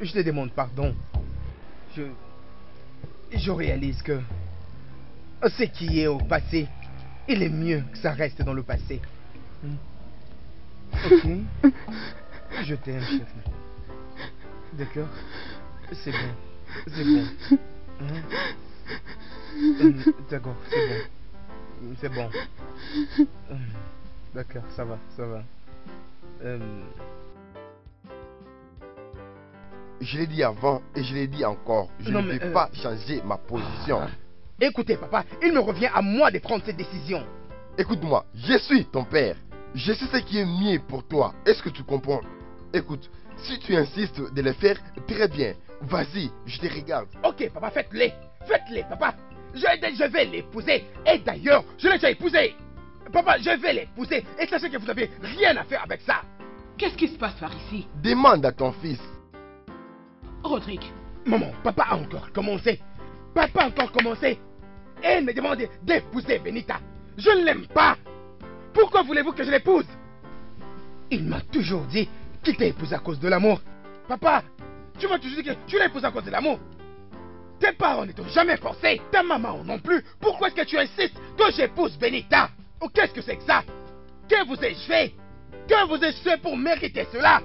te demande pardon. Je réalise que ce qui est au passé, il est mieux que ça reste dans le passé. Ok? Je t'aime, chef. D'accord? C'est bon. C'est bon. D'accord, c'est bon. C'est bon. D'accord, ça va, ça va. Je l'ai dit avant et je l'ai dit encore. Je ne vais pas changer ma position. Écoutez, papa, il me revient à moi de prendre cette décision. Écoute-moi, je suis ton père. Je sais ce qui est mieux pour toi. Est-ce que tu comprends? Écoute, si tu insistes de le faire, très bien. Vas-y, je te regarde. Ok, papa, faites-les. Faites-les, papa. Je vais l'épouser. Et d'ailleurs, je l'ai déjà épousée. Papa, je vais l'épouser. Et sachez que vous n'avez rien à faire avec ça. Qu'est-ce qui se passe par ici? Demande à ton fils. Rodrigue. Maman, papa a encore commencé. Papa a encore commencé. Et me demande d'épouser Benita. Je ne l'aime pas. Pourquoi voulez-vous que je l'épouse? Il m'a toujours dit qu'il t'a épousé à cause de l'amour. Papa, tu m'as toujours dit que tu l'as épousé à cause de l'amour. Tes parents ne t'ont jamais forcé. Ta maman non plus. Pourquoi est-ce que tu insistes que j'épouse Benita? Oh, qu'est-ce que c'est que ça? Que vous ai-je fait? Que vous ai-je fait pour mériter cela?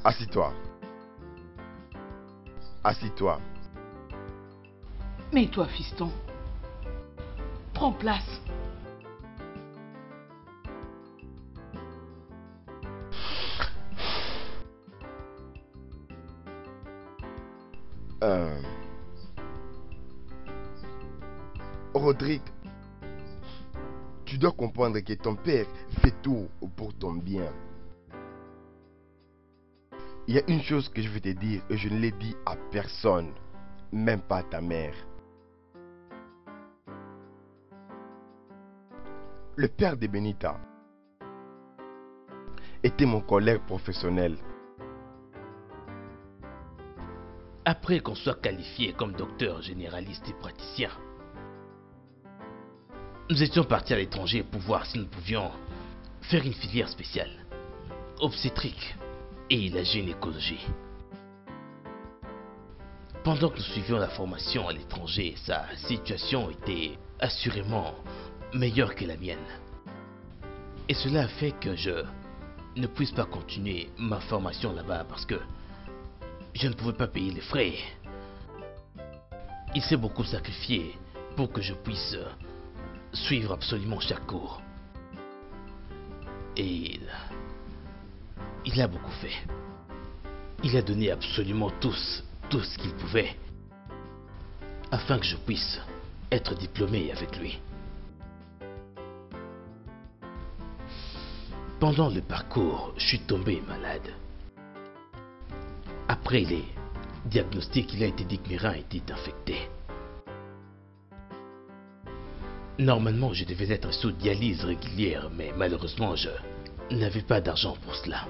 Assis-toi. Assis-toi. Mais toi, fiston, prends place. Rodrigue, tu dois comprendre que ton père fait tout pour ton bien. Il y a une chose que je veux te dire et je ne l'ai dit à personne, même pas à ta mère. Le père de Benita était mon collègue professionnel. Après qu'on soit qualifié comme docteur généraliste et praticien, nous étions partis à l'étranger pour voir si nous pouvions faire une filière spéciale, obstétrique et la gynécologie. Pendant que nous suivions la formation à l'étranger, sa situation était assurément meilleure que la mienne. Et cela a fait que je ne puisse pas continuer ma formation là-bas parce que je ne pouvais pas payer les frais. Il s'est beaucoup sacrifié pour que je puisse suivre absolument chaque cours. Et il a beaucoup fait. Il a donné absolument tout ce qu'il pouvait afin que je puisse être diplômé avec lui. Pendant le parcours, je suis tombé malade. Après les diagnostics, il a été dit que mes reins étaient infectés. Normalement, je devais être sous dialyse régulière, mais malheureusement, je n'avais pas d'argent pour cela.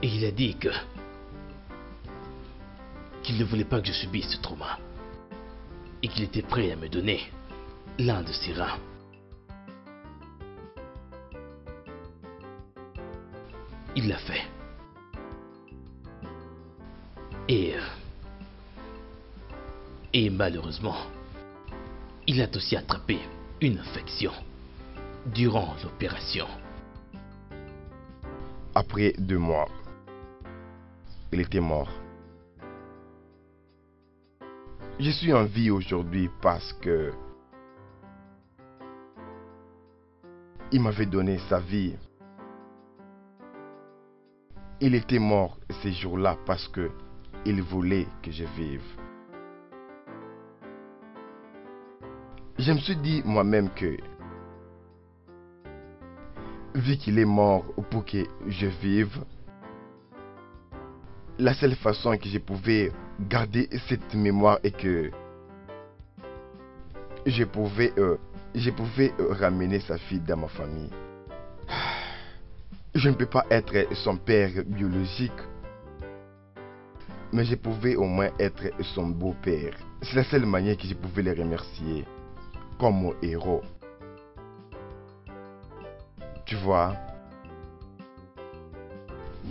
Et il a dit qu'il ne voulait pas que je subisse ce trauma et qu'il était prêt à me donner l'un de ses reins. Il l'a fait. Et malheureusement, il a aussi attrapé une infection durant l'opération. Après 2 mois, il était mort. Je suis en vie aujourd'hui parce que il m'avait donné sa vie. Il était mort ces jours-là parce que il voulait que je vive. Je me suis dit moi-même que, vu qu'il est mort pour que je vive, la seule façon que je pouvais garder cette mémoire est que je pouvais ramener sa fille dans ma famille. Je ne peux pas être son père biologique, mais je pouvais au moins être son beau-père. C'est la seule manière que je pouvais le remercier comme mon héros. Tu vois,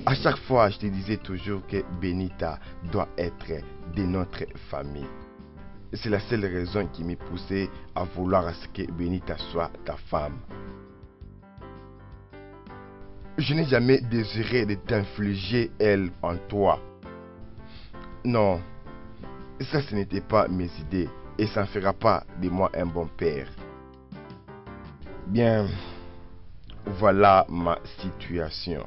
à chaque fois, je te disais toujours que Benita doit être de notre famille. C'est la seule raison qui m'est poussé à vouloir à ce que Benita soit ta femme. Je n'ai jamais désiré de t'infliger elle en toi. Non, ça ce n'était pas mes idées et ça ne fera pas de moi un bon père. Bien, voilà ma situation.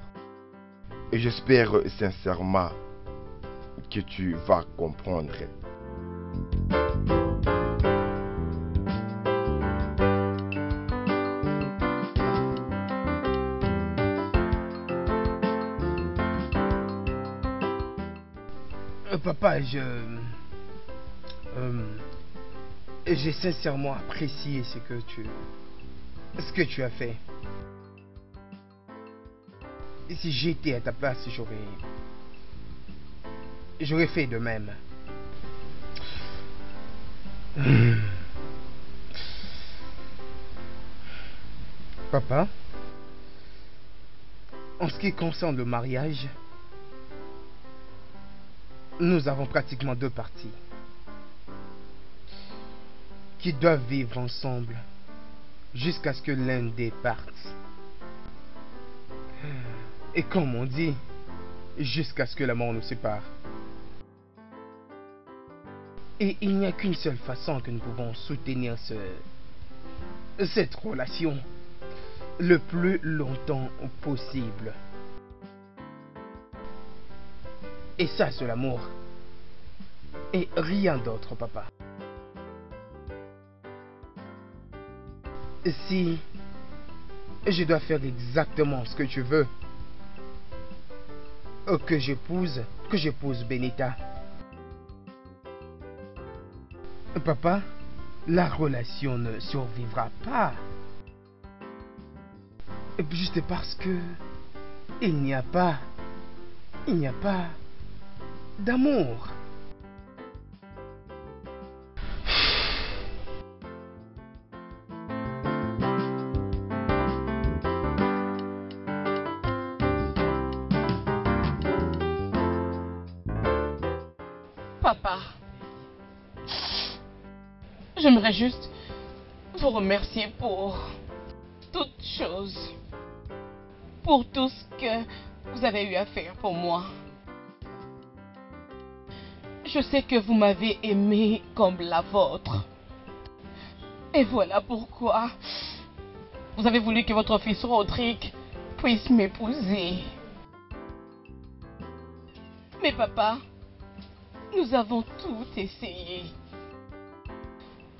Et j'espère sincèrement que tu vas comprendre. Papa, j'ai sincèrement apprécié ce que tu as fait. Et si j'étais à ta place, j'aurais fait de même. Papa, en ce qui concerne le mariage, nous avons pratiquement 2 parties qui doivent vivre ensemble jusqu'à ce que l'un des parte. Et comme on dit, jusqu'à ce que la mort nous sépare. Et il n'y a qu'une seule façon que nous pouvons soutenir cette relation le plus longtemps possible. Et ça, c'est l'amour. Et rien d'autre, papa. Si je dois faire exactement ce que tu veux, que j'épouse Benita, papa, la relation ne survivra pas. Juste parce que il n'y a pas d'amour. Papa, j'aimerais juste vous remercier pour toutes choses, pour tout ce que vous avez eu à faire pour moi. Je sais que vous m'avez aimé comme la vôtre. Et voilà pourquoi vous avez voulu que votre fils Rodrigue puisse m'épouser. Mais papa, nous avons tout essayé.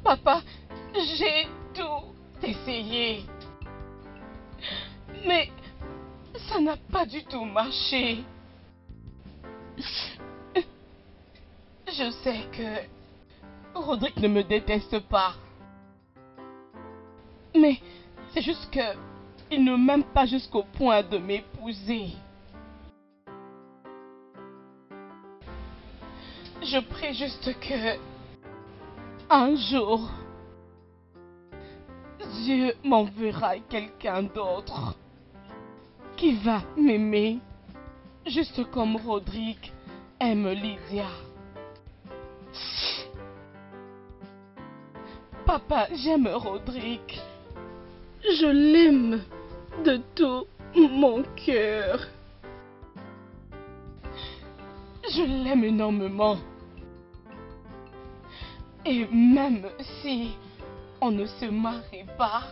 Papa, j'ai tout essayé. Mais ça n'a pas du tout marché. Je sais que Rodrigue ne me déteste pas. Mais c'est juste que il ne m'aime pas jusqu'au point de m'épouser. Je prie juste que un jour Dieu m'enverra quelqu'un d'autre qui va m'aimer juste comme Rodrigue aime Lydia. Papa, j'aime Rodrigue. Je l'aime de tout mon cœur. Je l'aime énormément. Et même si on ne se marie pas,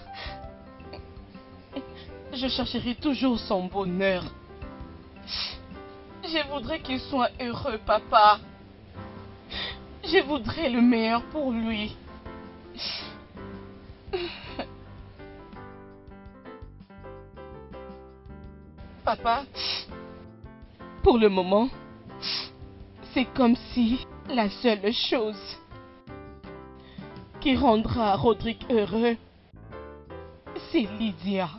je chercherai toujours son bonheur. Je voudrais qu'il soit heureux, papa. Je voudrais le meilleur pour lui. Papa, pour le moment, c'est comme si la seule chose qui rendra Rodrigue heureux, c'est Lydia.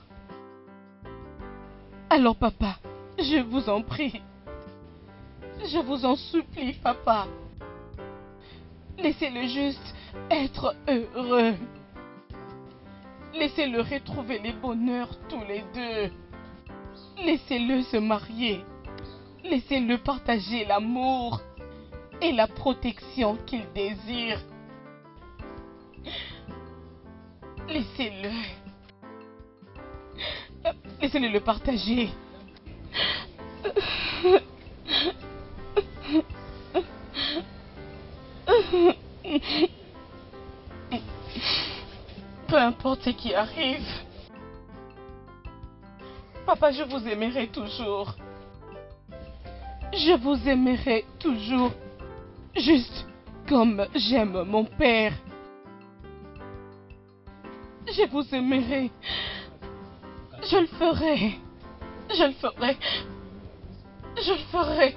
Alors papa, je vous en prie, je vous en supplie, papa, laissez-le juste être heureux. Laissez-le retrouver les bonheurs tous les deux. Laissez-le se marier. Laissez-le partager l'amour et la protection qu'il désire. Laissez-le. Laissez-le le partager. Peu importe ce qui arrive, papa, je vous aimerai toujours. Je vous aimerai toujours, juste comme j'aime mon père. Je vous aimerai. Je le ferai. Je le ferai. Je le ferai.